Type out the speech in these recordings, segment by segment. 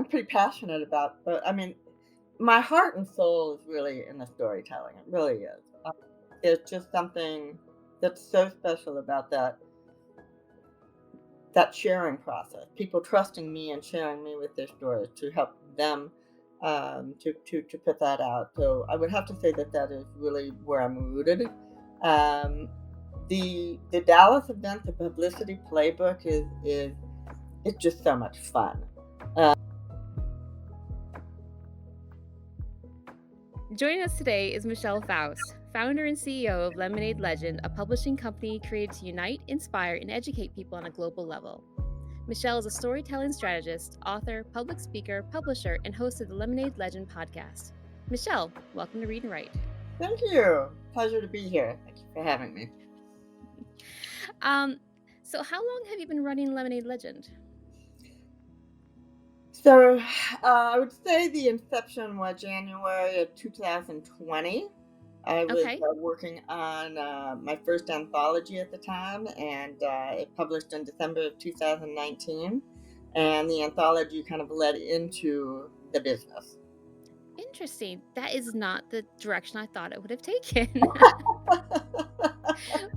I'm pretty passionate about, but I mean, my heart and soul is really in the storytelling. It really is. There's just something that's so special about that sharing process. People trusting me and sharing me with their stories to help them to put that out. So I would have to say that that is really where I'm rooted. Um, the Dallas event, the publicity playbook is it's just so much fun. Joining us today is Michelle Faust, founder and CEO of Lemonade Legend, a publishing company created to unite, inspire, and educate people on a global level. Michelle is a storytelling strategist, author, public speaker, publisher, and host of the Lemonade Legend podcast. Michelle, welcome to Read and Write. Thank you. Pleasure to be here. Thank you for having me. Um, so how long have you been running Lemonade Legend? So I would say the inception was January of 2020. I was Okay. working on my first anthology at the time, and it published in December of 2019. And the anthology kind of led into the business. Interesting. That is not the direction I thought it would have taken.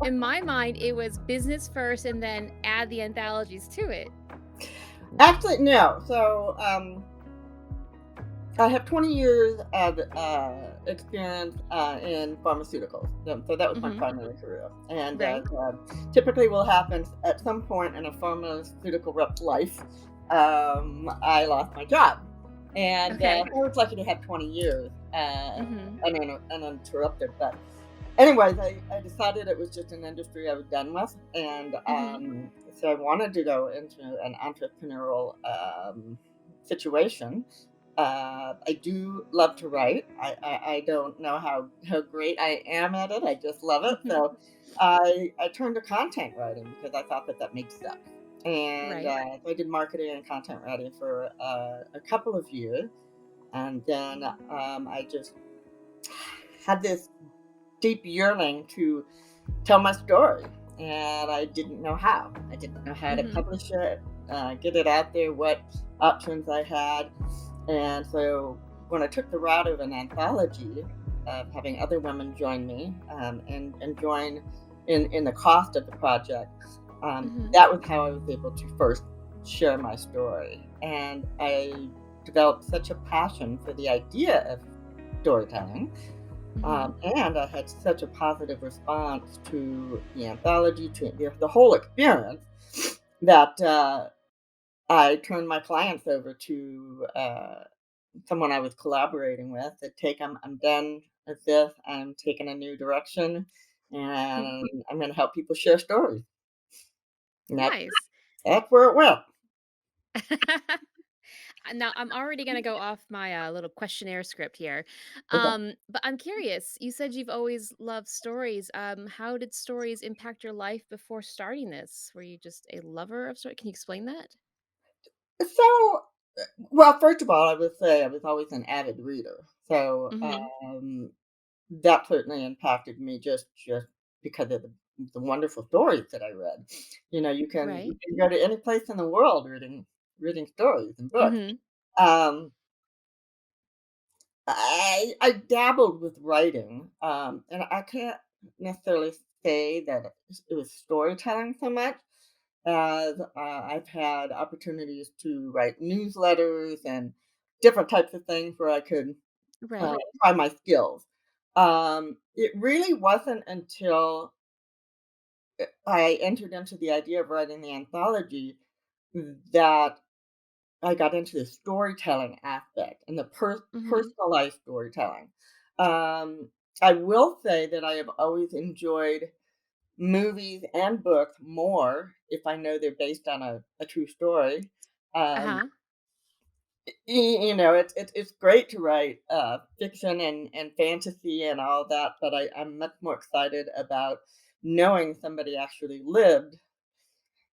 In my mind, it was business first and then add the anthologies to it. Actually, no. So I have 20 years of experience in pharmaceuticals. So that was my Hmm. primary career. And Right. typically will happen at some point in a pharmaceutical rep's life. I lost my job. And Okay. I was lucky to have 20 years Hmm. uninterrupted. But anyways, I decided it was just an industry I was done with. And Hmm. so I wanted to go into an entrepreneurial situation. I do love to write. I don't know how great I am at it. I just love it. So I turned to content writing because I thought that that made sense. And Right. so I did marketing and content writing for a couple of years, and then I just had this deep yearning to tell my story, and I didn't know how. I didn't know how to Hmm. publish it, get it out there, what options I had. And so when I took the route of an anthology, of having other women join me and join in the cost of the project, Hmm. that was how I was able to first share my story. And I developed such a passion for the idea of storytelling, Hmm. and I had such a positive response to the anthology, to the whole experience, that I turned my clients over to someone I was collaborating with. To take I'm done with this. I'm taking a new direction, and I'm going to help people share stories. And Nice. that's where it went. Now I'm already gonna go off my little questionnaire script here, Okay. but I'm curious. You said you've always loved stories. How did stories impact your life before starting this? Were you just a lover of stories? Can you explain that? So, well, first of all, I would say I was always an avid reader. So, Hmm. that certainly impacted me just because of the wonderful stories that I read. You know, Right. you can go to any place in the world reading stories and books. Hmm. Um, I dabbled with writing, and I can't necessarily say that it was storytelling so much as I've had opportunities to write newsletters and different types of things where I could Right. try my skills. It really wasn't until I entered into the idea of writing the anthology that I got into the storytelling aspect and the Hmm. personalized storytelling. Um, I will say that I have always enjoyed movies and books more if I know they're based on a true story. Uh Um, huh. you know, it's great to write fiction and fantasy and all that, but I'm much more excited about knowing somebody actually lived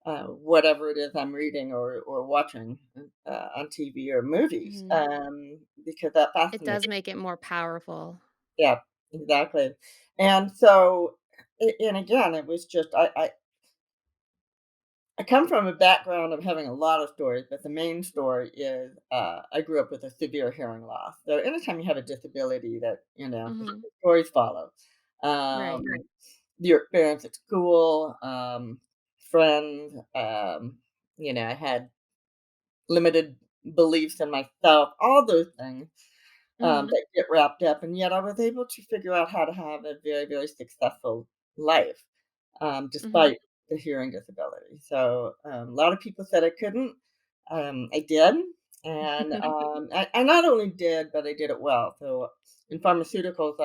whatever it is I'm reading or watching on TV or movies, Hmm. because that It fascinates. does make it more powerful. Yeah, exactly. And so, and again, it was just I come from a background of having a lot of stories, but the main story is I grew up with a severe hearing loss. So anytime you have a disability, that Mhm. stories follow. Um, Right. your experience at school, friends. I had limited beliefs in myself, all those things Mhm. that get wrapped up, and yet I was able to figure out how to have a very, very successful life Mhm. despite the hearing disability. So a lot of people said I couldn't. I did, and I not only did, but I did it well. So in pharmaceuticals,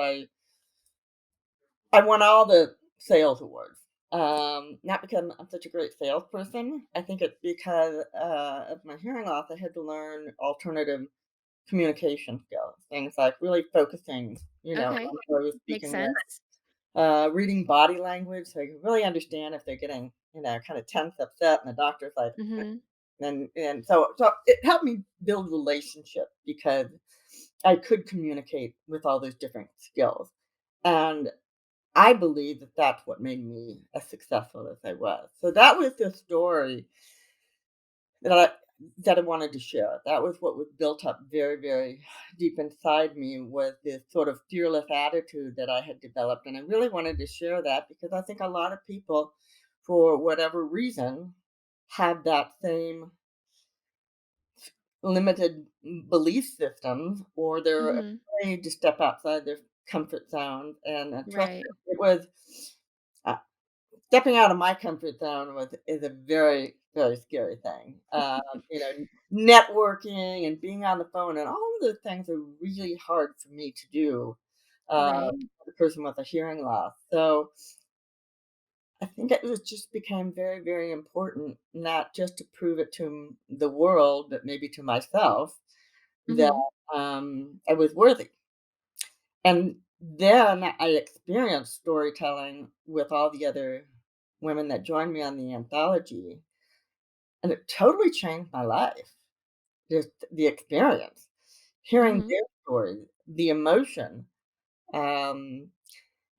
I won all the sales awards. Not because I'm such a great salesperson. I think it's because of my hearing loss. I had to learn alternative communication skills, things like really focusing, Okay. on who I was Makes speaking with, sense. reading body language so you can really understand if they're getting, kind of tense, upset, and the doctor's like, Mhm. and so it helped me build relationships because I could communicate with all those different skills, and I believe that that's what made me as successful as I was. So that was the story that I that I wanted to share. That was what was built up very, very deep inside me, was this sort of fearless attitude that I had developed. And I really wanted to share that because I think a lot of people, for whatever reason, have that same limited belief systems, or they're Mhm. afraid to step outside their comfort zone. And trust Right. me, it was uh, stepping out of my comfort zone is a very, very scary thing. Networking and being on the phone and all of those things are really hard for me to do, Right. as a person with a hearing loss. So I think it was just became very, very important, not just to prove it to the world, but maybe to myself, that Mhm. I was worthy. And then I experienced storytelling with all the other women that joined me on the anthology, and it totally changed my life. Just the experience, hearing Mhm. their stories, the emotion, um,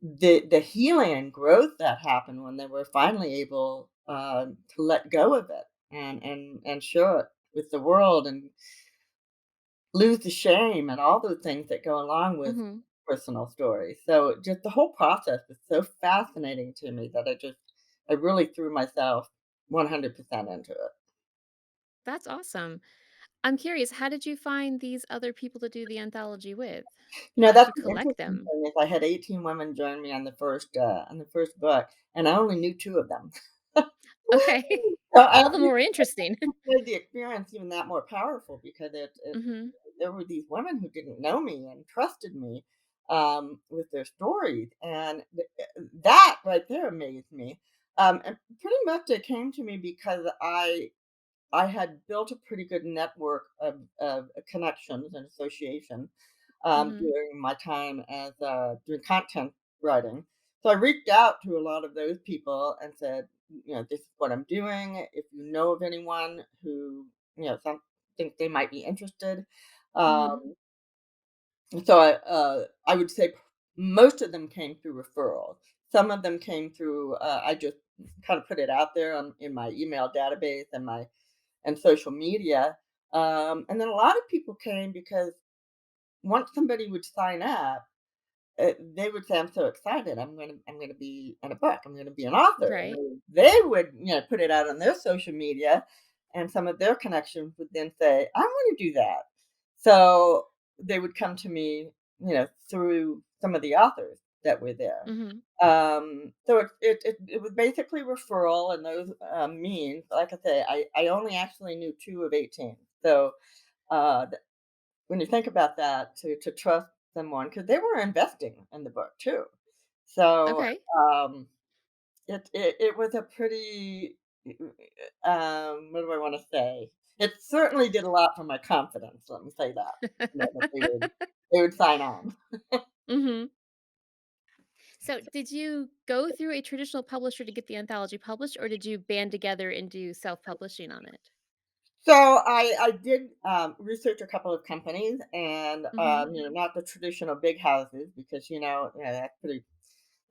the healing and growth that happened when they were finally able to let go of it and share it with the world and lose the shame and all those things that go along with Mhm. personal stories. So just the whole process was so fascinating to me that I really threw myself 100% into it. That's awesome. I'm curious, how did you find these other people to do the anthology with? How did That's you the collect interesting them? thing is I had 18 women join me on the first book, and I only knew 2 of them. Okay. So I All the more interesting. made the experience even that more powerful because it Mhm. there were these women who didn't know me and trusted me, with their stories, and that right there amazed me. And pretty much it came to me because I had built a pretty good network of connections and association Mhm. during my time as doing content writing. So I reached out to a lot of those people and said, this is what I'm doing. If you know of anyone who, think they might be interested. Mhm. Um, so I would say most of them came through referrals. Some of them came through, I just kind of put it out there in my email database and social media. And then a lot of people came because once somebody would sign up, they would say, "I'm so excited! I'm gonna be in a book. I'm gonna be an author." And Right. they would, put it out on their social media, and some of their connections would then say, "I want to do that." So they would come to me, through some of the authors that were there. Mhm. So it was basically referral and those means. Like I say, I only actually knew 2 of 18. So uh, when you think about that, to trust someone because they were investing in the book too. So Okay. um, it was a pretty what do I want to say? It certainly did a lot for my confidence. Let me say that. That they would sign on. Mhm. So, did you go through a traditional publisher to get the anthology published, or did you band together and do self-publishing on it? So I did research a couple of companies and Mhm. not the traditional big houses because that's pretty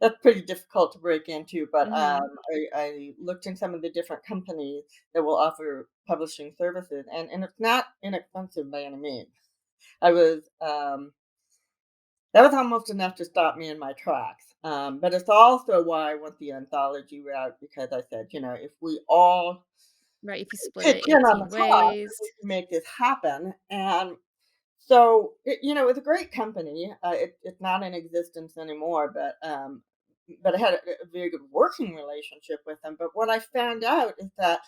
that's pretty difficult to break into, but, Mhm. I looked in some of the different companies that will offer publishing services, and it's not inexpensive by any means. I was, that was almost enough to stop me in my tracks, but it's also why I went the anthology route because I said, if we all Right, if you split pitch it in on the 18 cost, then we ways. can make this happen, and so, it's a great company. It's not in existence anymore, but I had a very good working relationship with them. But what I found out is that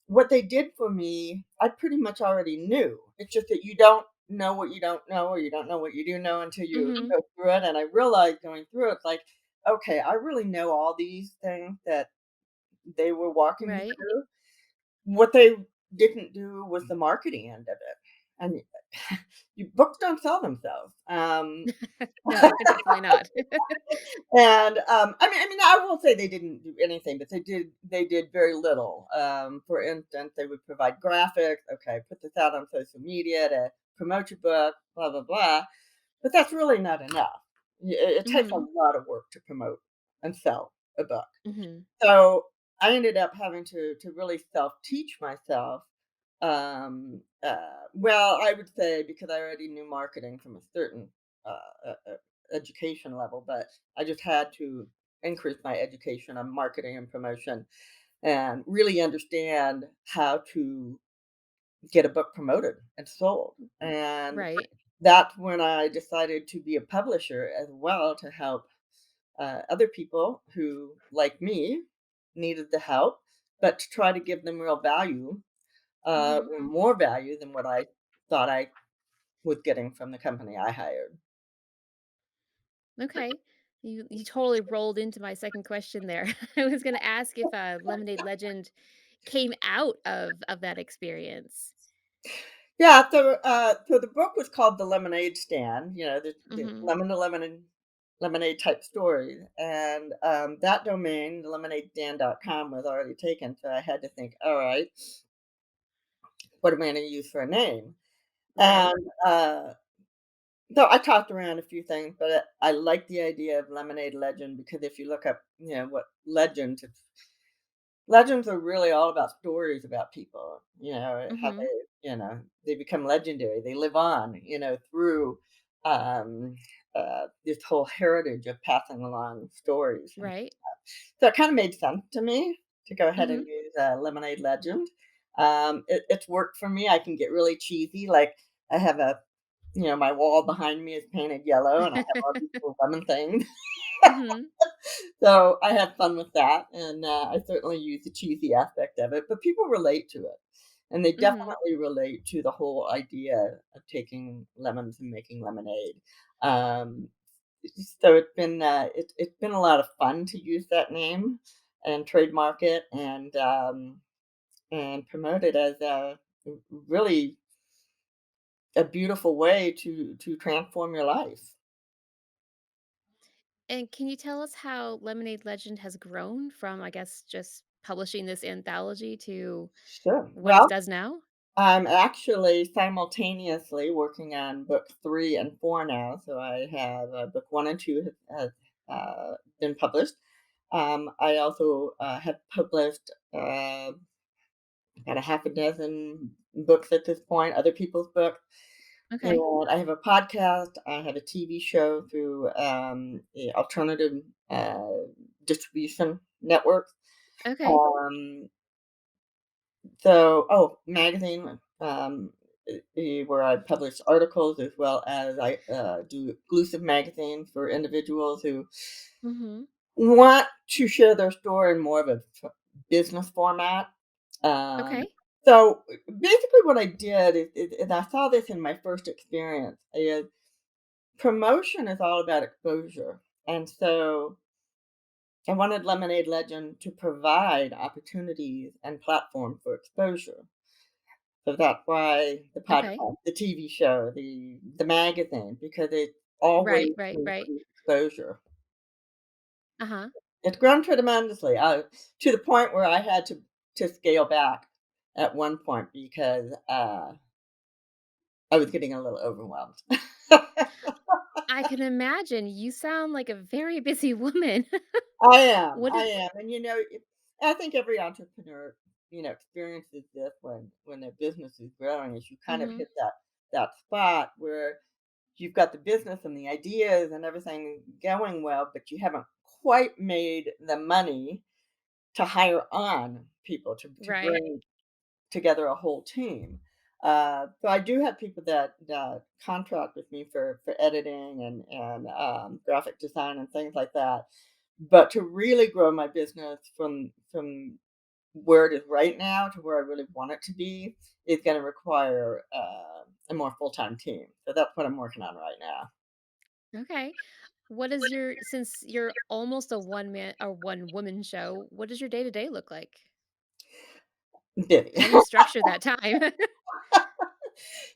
what they did for me, I pretty much already knew. It's just that you don't know what you don't know, or you don't know what you do know until you Mhm. go through it. And I realized going through it, like, okay, I really know all these things that they were walking me Right. through. What they didn't do was the marketing end of it. And you books don't sell themselves. No, definitely not. And I mean, I will say they didn't do anything, but they did very little. For instance, they would provide graphics. Okay, put this out on social media to promote your book, blah blah blah. But that's really not enough. It takes a Mhm. lot of work to promote and sell a book. Mhm. So I ended up having to really self teach myself. Well, I would say because I already knew marketing from a certain education level, but I just had to increase my education on marketing and promotion and really understand how to get a book promoted and sold. And Right. that's when I decided to be a publisher as well to help other people who, like me, needed the help, but to try to give them real value, Mhm. or more value than what I thought I was getting from the company I hired. Okay. You totally rolled into my second question there. I was gonna ask if, Lemonade Legend came out of that experience. Yeah, so the book was called The Lemonade Stand, the Mhm. lemon to lemon lemonade type stories. And that domain, thelemonadestand.com, was already taken. So I had to think, all right, what am I going to use for a name? Right. And so I talked around a few things, but I like the idea of Lemonade Legend because if you look up, what legends, legends are really all about stories about people, how Mhm. they become legendary. They live on, through um, this whole heritage of passing along stories. And Right. so it kind of made sense to me to go ahead and Mhm. use Lemonade Legend. It's worked for me. I can get really cheesy. Like I have my wall behind me is painted yellow and I have all these little lemon things. Mhm. So I had fun with that, and I certainly use the cheesy aspect of it, but people relate to it, and they Mhm. definitely relate to the whole idea of taking lemons and making lemonade. Um, so it's been a lot of fun to use that name and trademark it and promote it as really a beautiful way to transform your life. And can you tell us how Lemonade Legend has grown from, I guess, just publishing this anthology to Sure. what it Well, does now? I'm actually simultaneously working on book 3 and 4 now, so I have, book 1 and 2 has, been published. I also, have published, about a half a dozen books at this point, other people's books, Okay. and I have a podcast, I have a TV show through, the alternative, distribution networks. Okay. Um magazine, where I publish articles as well as I do exclusive magazines for individuals who Mhm. want to share their story in more of a business format. Um, Okay. so basically, what I did is I saw this in my first experience. Is promotion is all about exposure, and so I wanted Lemonade Legend to provide opportunities and platform for exposure. So that's why the Okay. podcast, the TV show, the magazine, because it always Right, right, right. increased exposure. Uh-huh. It's grown tremendously, to the point where I had to scale back at one point because, I was getting a little overwhelmed. I can imagine. You sound like a very busy woman. I am, What I is am, and, I think every entrepreneur, experiences this when their business is growing, is you kind of Mhm. hit that spot where you've got the business and the ideas and everything going well, but you haven't quite made the money to hire on people to Right. bring together a whole team. So I do have people that contract with me for editing and graphic design and things like that. But to really grow my business from where it is right now to where I really want it to be is going to require a more full time team. So that's what I'm working on right now. Okay. What is your since you're almost a one man or one woman show, what does your day to day look like? Busy. How do you structure that time?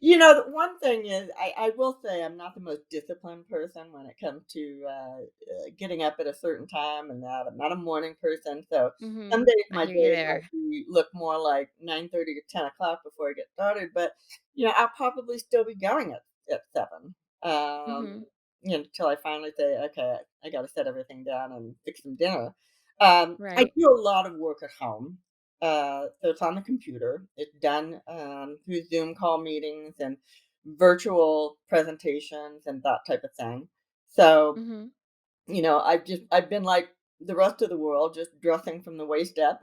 The one thing is, I will say I'm not the most disciplined person when it comes to getting up at a certain time and that. I'm not a morning person. So some Mhm. days I my hear you day there. look more like 9:30 to 10 o'clock before I get started. But, I'll probably still be going at 7. Mhm. Until I finally say, okay, I got to set everything down and fix some dinner. I Right. do a lot of work at home. So it's on the computer. It's done through Zoom call meetings and virtual presentations and that type of thing. So, Mhm. I've been like the rest of the world, just dressing from the waist up.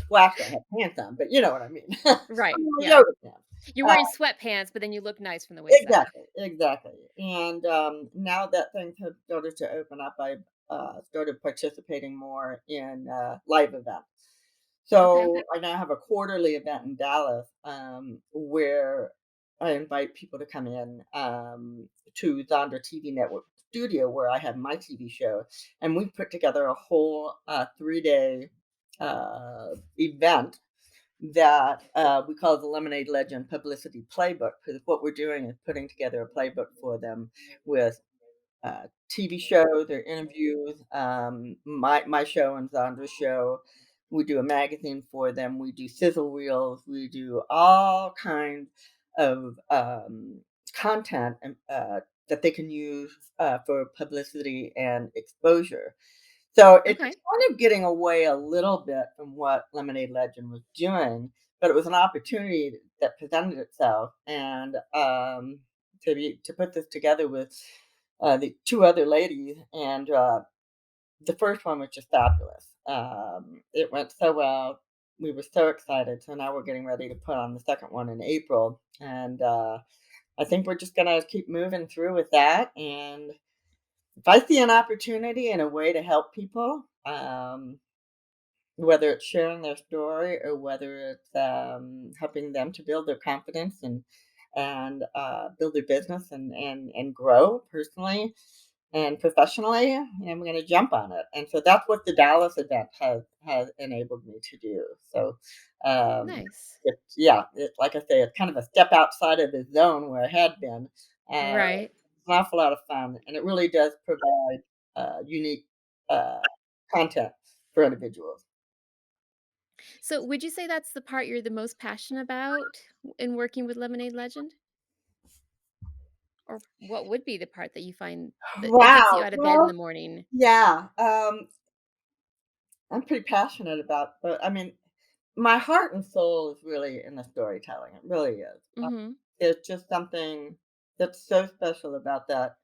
Well, actually, I have pants on, but you know what I mean. I'm Right. in my Yeah. yoga pants. You're Uh, wearing sweatpants, but then you look nice from the waist up. exactly, exactly. And now that things have started to open up, I started participating more in live events. Okay. So I now have a quarterly event in Dallas where I invite people to come in to Zondra TV Network studio where I have my TV show, and we put together a whole 3 day event that we call the Lemonade Legend Publicity Playbook. Because what we're doing is putting together a playbook for them with TV show, their interviews, my show and Zandra's show. We do a magazine for them. We do sizzle reels. We do all kinds of content that they can use for publicity and exposure. So it's Okay. kind of getting away a little bit from what Lemonade Legend was doing, but it was an opportunity that presented itself, and to put this together with the two other ladies, and the first one was just fabulous. It went so well. We were so excited. So now we're getting ready to put on the second one in April, and I think we're just gonna keep moving through with that. And if I see an opportunity and a way to help people, whether it's sharing their story or whether it's helping them to build their confidence and build their business and grow personally and professionally, I'm going to jump on it. And so that's what the Dallas event has enabled me to do. So, um, Nice. like I say, it's kind of a step outside of the zone where I had been. Right. It's an awful lot of fun, and it really does provide unique uh, content for individuals. So, would you say that's the part you're the most passionate about in working with Lemonade Legend? Or what would be the part that you find that gets you Wow. out of bed in Well, the morning? yeah. I'm pretty passionate about, but I mean, my heart and soul is really in the storytelling. It really is. Mhm. It's just something that's so special about that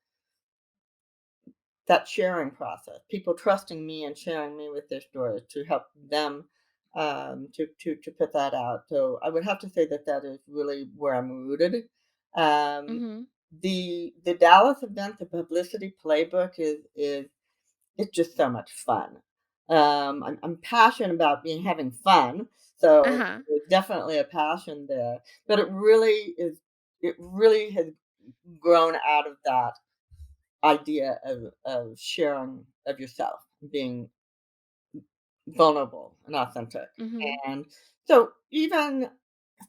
sharing process. People trusting me and sharing me with their stories to help them to put that out. So I would have to say that that is really where I'm rooted. Um, Mhm. the Dallas event, the publicity playbook is it's just so much fun. I'm passionate about being having fun, so Uh-huh. there's definitely a passion there. But it really is. It really has grown out of that idea of sharing of yourself, being vulnerable and authentic. Mhm. And so even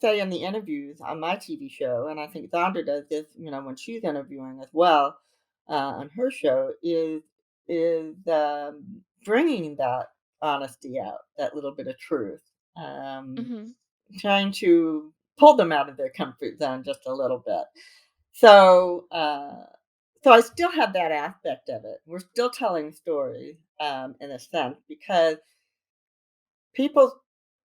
say in the interviews on my TV show, and I think Zondra does this, when she's interviewing as well on her show, is bringing that honesty out, that little bit of truth, um, Mhm. trying to pull them out of their comfort zone just a little bit. So, so I still have that aspect of it. We're still telling stories, in a sense, because people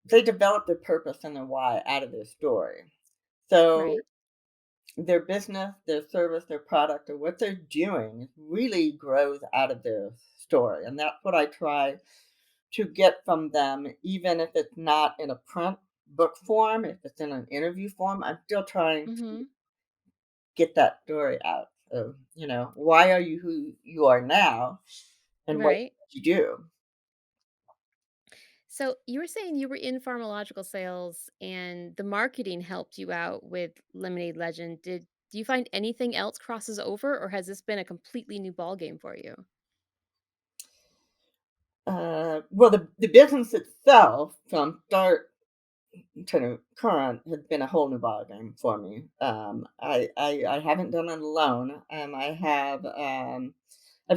they develop their purpose and their why out of their story. So Right. their business, their service, their product, or what they're doing really grows out of their story, and that's what I try to get from them, even if it's not in a print book form. If it's in an interview form, I'm still trying to Mhm. get that story out. So, why are you who you are now and what Right. you do? So you were saying you were in pharmacological sales and the marketing helped you out with Lemonade Legend. Do you find anything else crosses over or has this been a completely new ballgame for you? Well, the business itself, from start to current, has been a whole new ballgame for me. I haven't done it alone. I've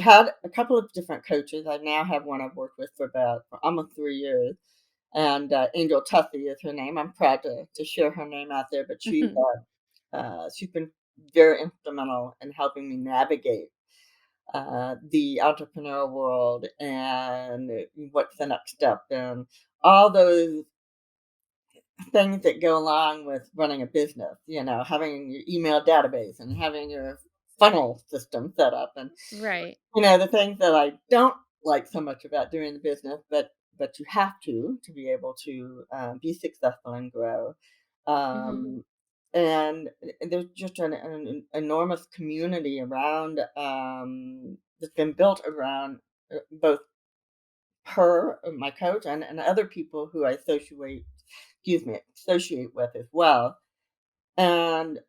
had a couple of different coaches. I now have one I've worked with for almost 3 years, and Angel Tuffy is her name. I'm proud to share her name out there, but she's been very instrumental in helping me navigate the entrepreneurial world and what's the next step and all those things that go along with running a business, having your email database and having your funnel system set up and Right. the things that I don't like so much about doing the business, but you have to be able to be successful and grow. Mhm. Um, and there's just an enormous community around that's been built around both her, my coach, and other people who I associate with as well. And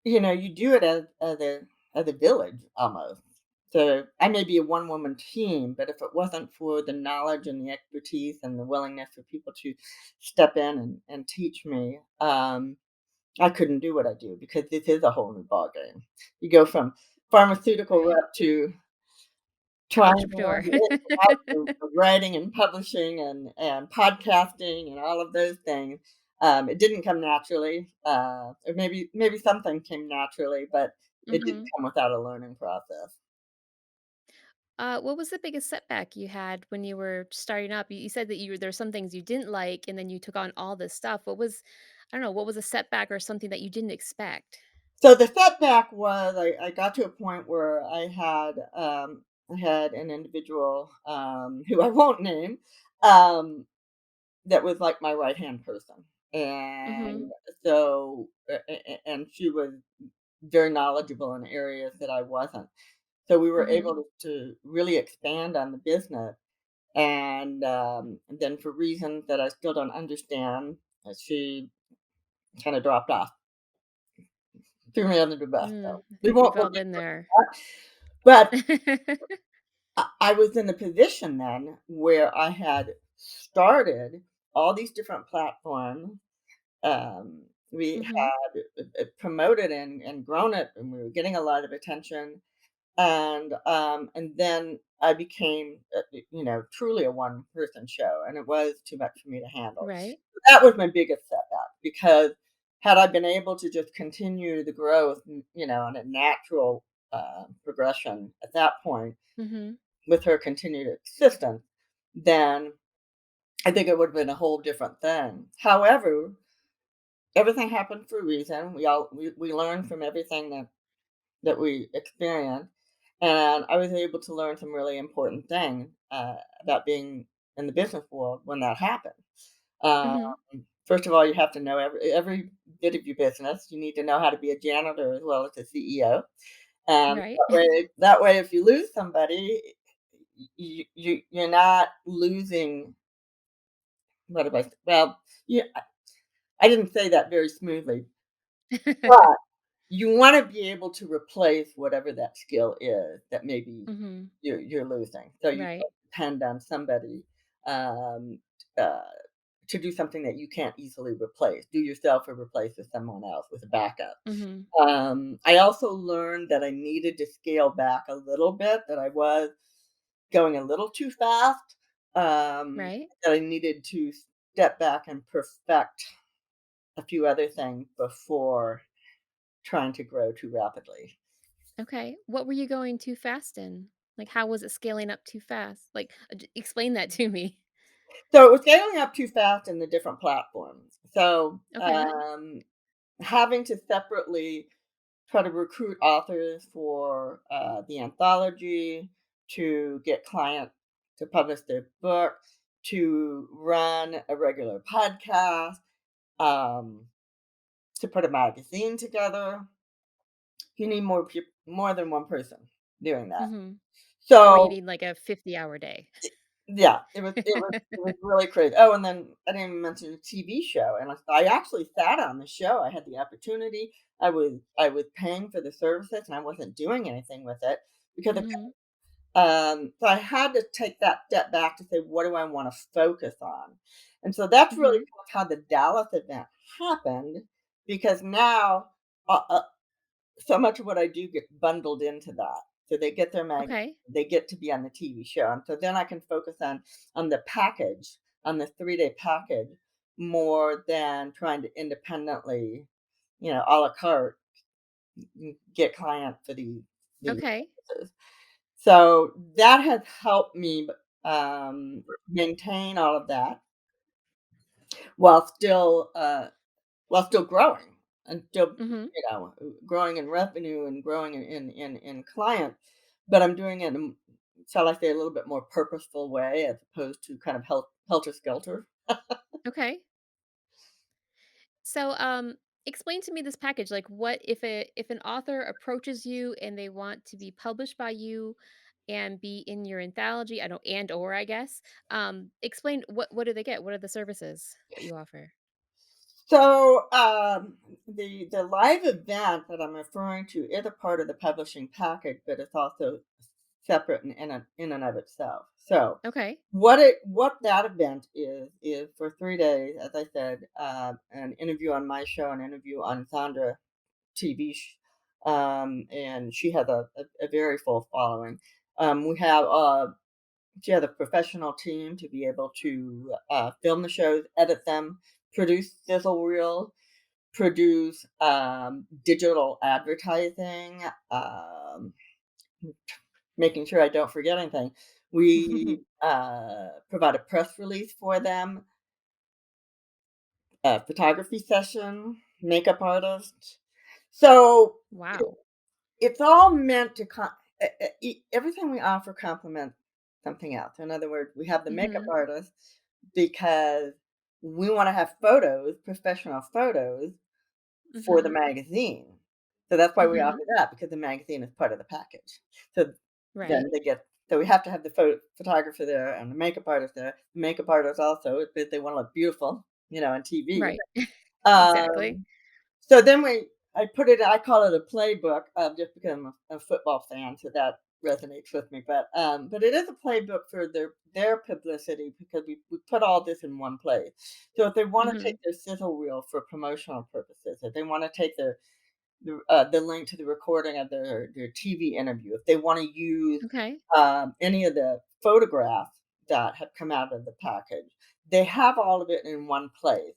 you do it as a village almost. So I may be a one woman team, but if it wasn't for the knowledge and the expertise and the willingness for people to step in and teach me, I couldn't do what I do because this is a whole new ballgame. You go from pharmaceutical Right. rep to trying to learn Entrepreneur. the ins and outs of writing and publishing and podcasting and all of those things. It didn't come naturally, or maybe something came naturally, but it didn't Mhm. come without a learning process. What was the biggest setback you had when you were starting up? You said that there were some things you didn't like, and then you took on all this stuff. I don't know, what was a setback or something that you didn't expect? So the setback was I got to a point where I had an individual who I won't name, um, that was like my right hand person, Mhm. and so and she was very knowledgeable in areas that I wasn't. So we were Mhm. able to really expand on the business. And then for reasons that I still don't understand, she kind of dropped off, threw me under the bus. Mm, So I we think we've won't go all deeper been there. into that. But I was in a position then where I had started all these different platforms. We Mhm. had promoted and grown it, and we were getting a lot of attention. And then I became, truly a one person show, and it was too much for me to handle. Right. That was my biggest setback because had I been able to just continue the growth, on a natural progression at that point Mhm. with her continued assistance, then I think it would have been a whole different thing. However, everything happened for a reason. We learn from everything that we experience, and I was able to learn some really important things about being in the business world when that happened. Um, Mhm. First of all, you have to know every bit of your business. You need to know how to be a janitor as well as a CEO, and Right. that way, if you lose somebody, you're not losing. What have I? Well, yeah, I didn't say that very smoothly, but you wanna be able to replace whatever that skill is that maybe Mhm. you're losing. So you Right. don't depend on somebody, um, uh, to do something that you can't easily replace. Do yourself or replace with someone else with a backup. Mhm. I also learned that I needed to scale back a little bit, that I was going a little too fast, Right. that I needed to step back and perfect a few other things before trying to grow too rapidly. Okay. What were you going too fast in? Like, how was it scaling up too fast? Like, explain that to me. So it was scaling up too fast in the different platforms. So Okay. having to separately try to recruit authors for the anthology, to get clients to publish their book, to run a regular podcast, um, to put a magazine together. You need more than one person doing that. Mm-hmm. Or you So need like a 50-hour day. yeah, it was really crazy. Oh, and then I didn't even mention the TV show, and I actually sat on the show. I had the opportunity. I was paying for the services, and I wasn't doing anything with it because Mm-hmm. so I had to take that step back to say, what do I want to focus on? And so that's really Mm-hmm. how the Dallas event happened, because now uh, uh, so much of what I do gets bundled into that. So they get their magazine, Okay. they get to be on the TV show, and so then I can focus on the package, on the 3-day package, more than trying to independently, a la carte, get clients for these Okay. services. So that has helped me maintain all of that while still growing and still, Mm-hmm. growing in revenue and growing in clients, but I'm doing it in, shall I say, a little bit more purposeful way as opposed to kind of helter skelter. Okay. So, explain to me this package. Like, what if an author approaches you and they want to be published by you and be in your anthology? I don't and or I guess. Explain what do they get? What are the services that you offer? So the live event that I'm referring to is a part of the publishing package, but it's also separate in and of itself. So Okay. what that event is for 3 days, as I said, an interview on my show, an interview on Sandra TV, and she has a very full following. We have she has a professional team to be able to film the shows, edit them, produce sizzle reel, produce digital advertising, making sure I don't forget anything. We provide a press release for them, a photography session, makeup artist. So Wow. it's all meant to everything we offer complements something else. In other words, we have the makeup Mhm. artist because we want to have photos, professional photos for the Mhm. magazine. So that's why we offer Mhm. that, because the magazine is part of the package. So Right. then so we have to have the photographer there and the makeup artist there. The makeup artist also, if they want to look beautiful, on TV. Right. Exactly. Um, so then I call it a playbook, just because I'm a football fan, so that resonates with me. But it is a playbook for their publicity, because we put all this in one place. So if they want to take Mhm. their sizzle reel for promotional purposes, if they want to take the link to the recording of their TV interview, if they want to use Okay. any of the photographs that have come out of the package, they have all of it in one place.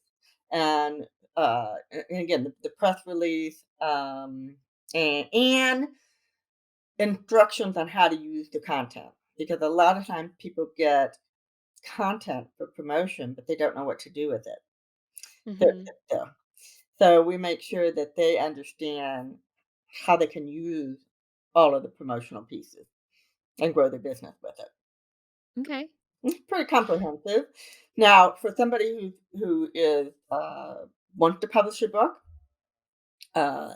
And and again, the press release, and instructions on how to use the content, because a lot of times people get content for promotion, but they don't know what to do with it. So, Mhm. so so we make sure that they understand how they can use all of the promotional pieces and grow their business with it. Okay. It's pretty comprehensive. Now, for somebody who is wants to publish a book, uh,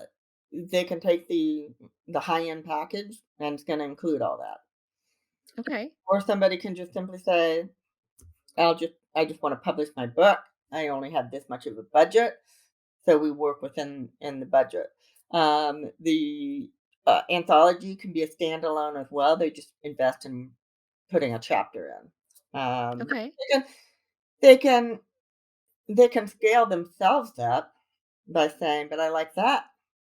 they can take the high end package, and it's going to include all that. Okay. Or somebody can just simply say, I just want to publish my book. I only have this much of a budget, so we work within in the budget. The anthology can be a standalone as well. They just invest in putting a chapter in. Okay. They can they can scale themselves up by saying, "But I like that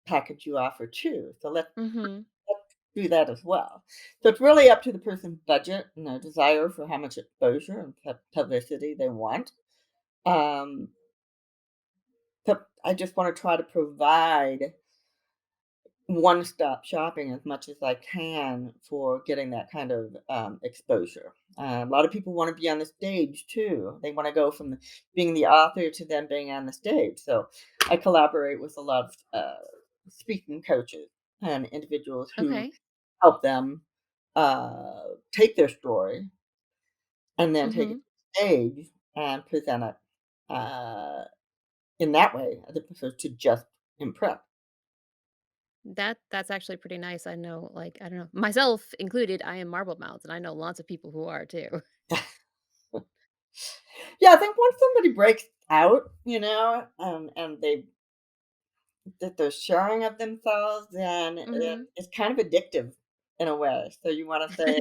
package you offer too, so Mhm. let's do that as well." So it's really up to the person's budget and their desire for how much exposure and publicity they want. Um, so I just want to try to provide. one-stop shopping as much as I can for getting that kind of exposure. A lot of people want to be on the stage too. They want to go from being the author to then being on the stage. So I collaborate with a lot of speaking coaches and individuals who Okay. help them uh, take their story and then take it Mhm. to the stage and present it uh, in that way, as opposed to just in print. That's actually pretty nice. I know, like, I don't know, myself included, I am marble mouth, and I know lots of people who are too. Yeah, I think once somebody breaks out, and they're sharing of themselves, then Mhm. it's kind of addictive in a way. So you want to say,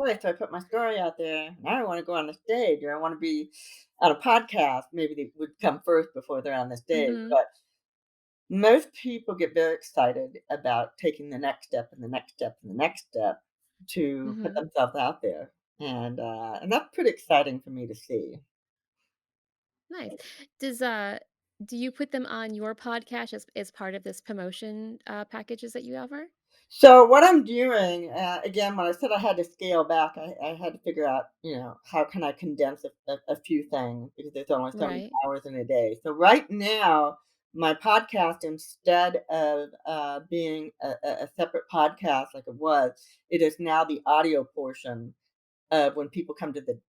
okay, so I put my story out there. Now I want to go on the stage, or I want to be on a podcast. Maybe they would come first before they're on the stage. Mhm. But most people get very excited about taking the next step and the next step and the next step to put Mhm. themselves out there, and that's pretty exciting for me to see. Nice. Does, do you put them on your podcast as part of this promotion, packages that you offer? So what I'm doing, again, when I said I had to scale back, I had to figure out, how can I condense a few things because there's only so many Right. hours in a day. So right now, my podcast, instead of being a separate podcast like it was, it is now the audio portion of when people come to the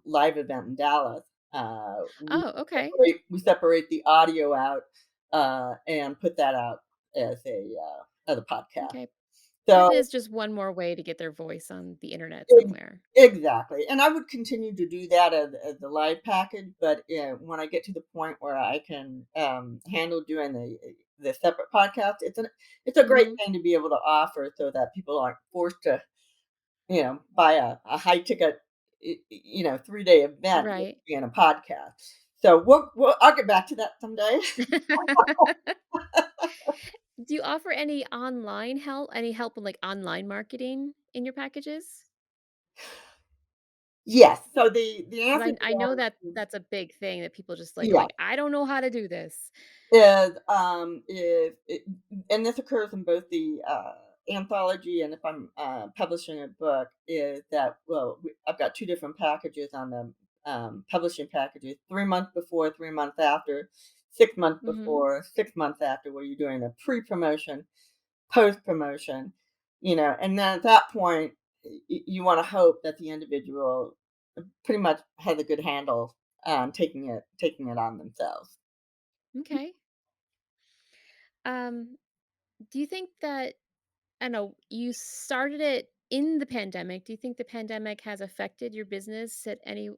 live event in Dallas. We Oh, okay. separate the audio out and put that out as a podcast. Okay. That So is just one more way to get their voice on the internet ex somewhere. exactly, and I would continue to do that as the live package, but, when I get to the point where I can, handle doing the separate podcast, it's a great Mhm. thing to be able to offer so that people aren't forced to, buy a high ticket, 3-day event just Right. to be in a podcast. So I'll get back to that someday. Do you offer any online help? Any help with, like, online marketing in your packages? Yes, so the 'Cause answer to I know that that is that's a big thing that people just, like, are yeah. like, "I don't know how to do this." Is it, and this occurs in both the anthology and if I'm publishing a book, is that I've got two different packages on the publishing packages: 3 months before, 3 months after, 6 months Mhm. before, 6 months after, where you're doing a pre-promotion, post-promotion, and then at that point, you want to hope that the individual pretty much has a good handle on taking it on themselves. Okay. Um, do you think that I know you started it in the pandemic. Do you think the pandemic has affected your business at any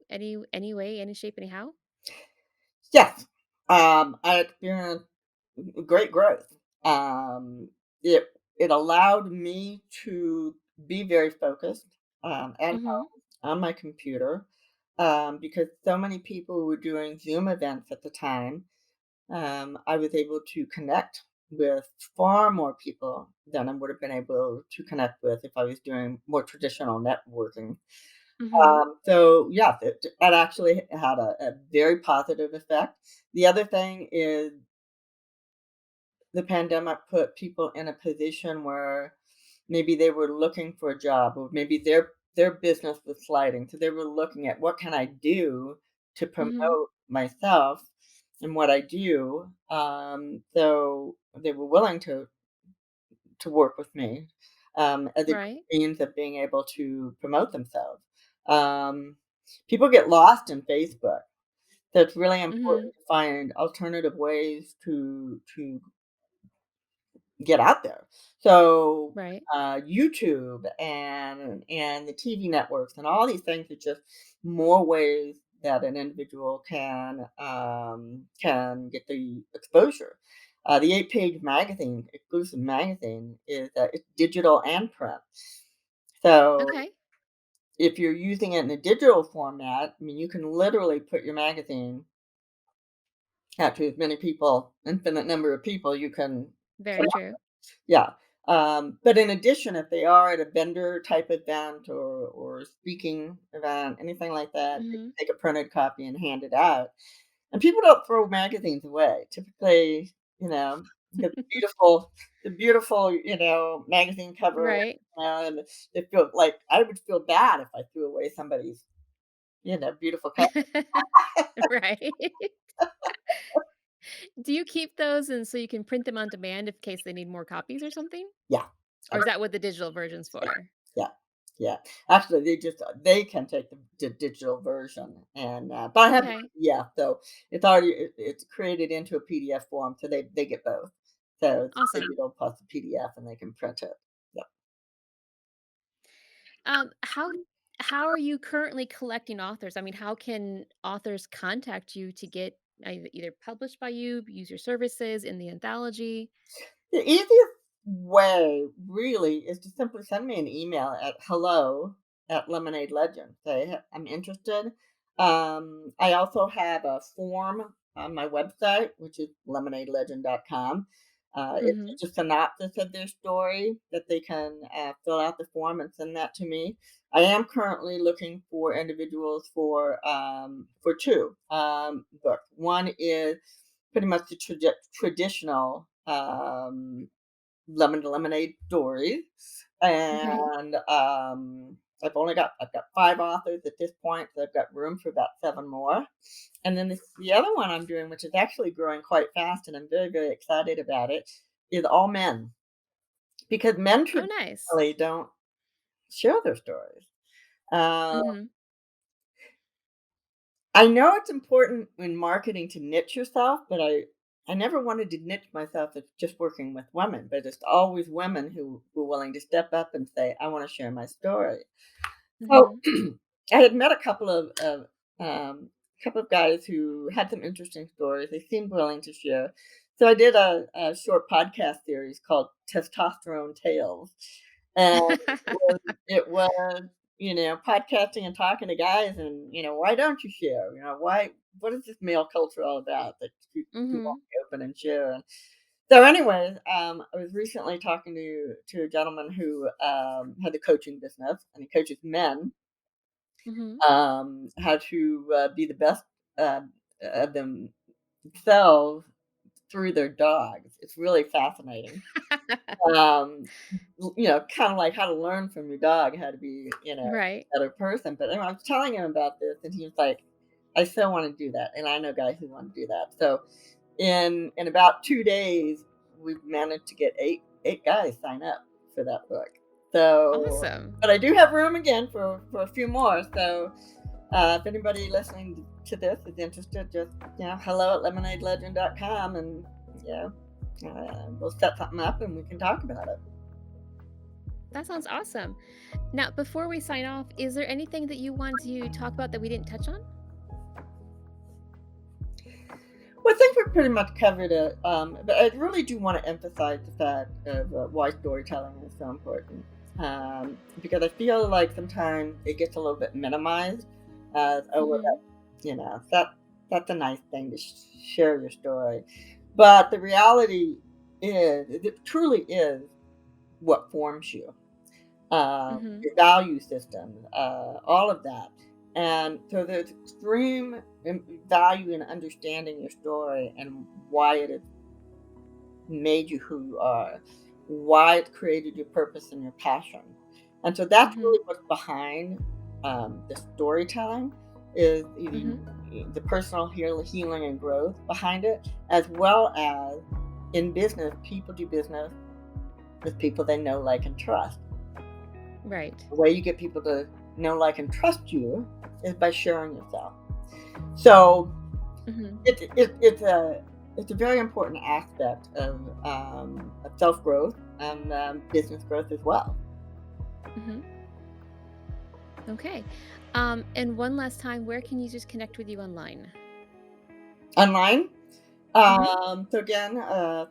way, any shape, anyhow? Yes, I experienced great growth. Um, it it allowed me to be very focused at Mhm. home on my computer because so many people were doing Zoom events at the time. I was able to connect with far more people than I would have been able to connect with if I was doing more traditional networking. Mhm. So yeah, that actually had a very positive effect. The other thing is the pandemic put people in a position where maybe they were looking for a job, or maybe their business was sliding. So they were looking at what can I do to Mhm. promote myself and what I do. So they were willing to work with me as a Right. means of being able to promote themselves. Um, People get lost in Facebook. So it's really Mhm. important to find alternative ways to get out there. So Right. YouTube and the TV networks and all these things are just more ways that an individual can get the exposure. The 8-page magazine, exclusive magazine, is it's digital and print. So Okay. if you're using it in a digital format, I mean, you can literally put your magazine out to as many people, infinite number of people you can Very true. yeah. But in addition, if they are at a vendor type event or speaking event, anything like that, they Mhm. can take a printed copy and hand it out. And people don't throw magazines away. Typically, you know, the beautiful, magazine cover, Right. and it feel like I would feel bad if I threw away somebody's, beautiful cover. Right. Do you keep those and so you can print them on demand in case they need more copies or something? Yeah. Or is that what the digital version's Yeah, for? yeah, yeah. Actually, they can take the digital version, and but I have the Okay. PDF, so it's created into a PDF form, so they get both. So it's Awesome. digital plus the PDF, and they can print it. Yep. Um, how how are you currently collecting authors? I mean, how can authors contact you to get either published by you, use your services in the anthology? The easiest way really is to simply send me an email at hello at Lemonade Legend. Say, "Hey, I'm interested." I also have a form on my website, which is lemonadelegend.com. It's Mhm. just a synopsis of their story that they can fill out the form and send that to me. I am currently looking for individuals for two books. One is pretty much the traditional lemon to lemonade stories, Mhm. and I've got 5 authors at this point, so I've got room for about 7 more. And then the other one I'm doing, which is actually growing quite fast, and I'm very very excited about it, is all men, because men Oh, nice. traditionally don't share their stories. Uh, Mhm. I know it's important in marketing to niche yourself, but I never wanted to niche myself as just working with women, but it's always women who were willing to step up and say, "I want to share my story." So Mhm. I had met a couple of guys who had some interesting stories. They seemed willing to share. So I did a short podcast series called Testosterone Tales. And it was, podcasting and talking to guys, and, why don't you share? What is this male culture all about that you won't Mhm. be open and share? And so, anyways, I was recently talking to a gentleman who had a coaching business, and he coaches men Mhm. how to be the best uh, of themselves through their dogs. It's really fascinating. Um, kind of like how to learn from your dog how to be, Right. a better person. But anyway, I was telling him about this, and he was like, "I still want to do that," and I know guys who want to do that. So in about 2 days, we've managed to get eight guys sign up for that book. So, Awesome. but I do have room again for a few more. So if anybody listening to this is interested, just hello at lemonadelegend.com, and we'll set something up and we can talk about it. That sounds awesome. Now, before we sign off, is there anything that you want to talk about that we didn't touch on? Well, I think we pretty much covered it, but I really do want to emphasize the fact of why storytelling is so important, because I feel like sometimes it gets a little bit minimized as, oh, well, Mhm. that's a nice thing to share your story, but the reality is, it truly is what forms you, Mhm. your value system, all of that. And so there's extreme value in understanding your story and why it has made you who you are, why it created your purpose and your passion. And so that's Mhm. really what's behind the storytelling is Mhm. the personal healing and growth behind it, as well as in business, people do business with people they know, like, and trust. Right. The way you get people to know, like, and trust you is by sharing yourself. So Mhm. it's a very important aspect of self growth and business growth as well. Mhm. Okay. And one last time, where can users connect with you online? Online, Mhm. so again,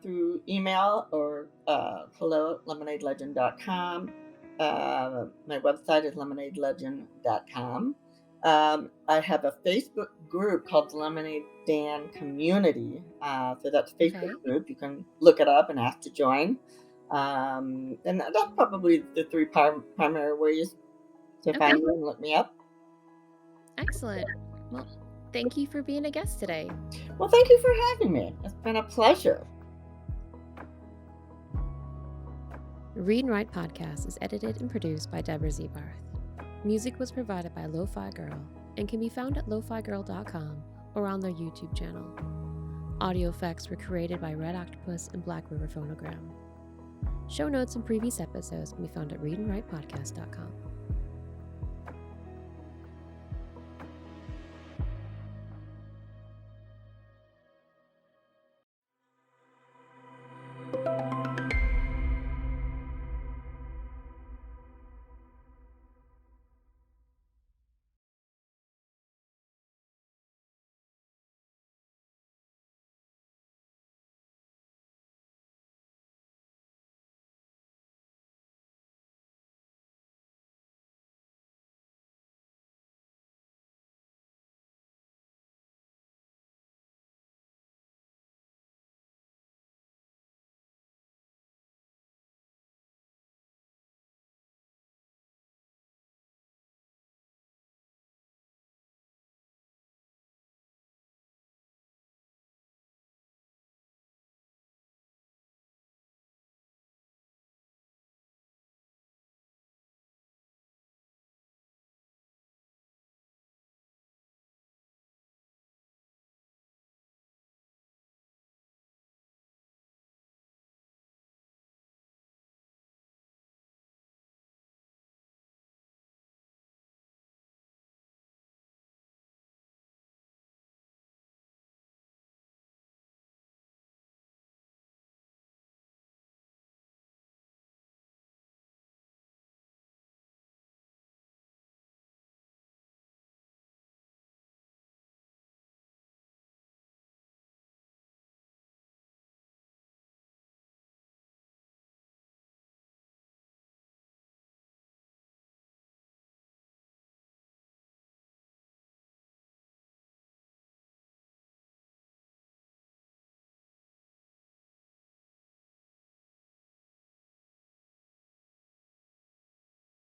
through email or hello at lemonadelegend.com. My website is lemonadelegend.com. I have a Facebook group called the Lemonade Stand Community. So that's a Facebook Okay. group. You can look it up and ask to join. And that's probably the three primary ways to find Okay. me and look me up. Excellent. Well, thank you for being a guest today. Well, thank you for having me. It's been a pleasure. Read and Write Podcast is edited and produced by Deborah Zebarth. Music was provided by Lo-Fi Girl and can be found at lofigirl.com or on their YouTube channel. Audio effects were created by Red Octopus and Black River Phonogram. Show notes and previous episodes can be found at readandwritepodcast.com.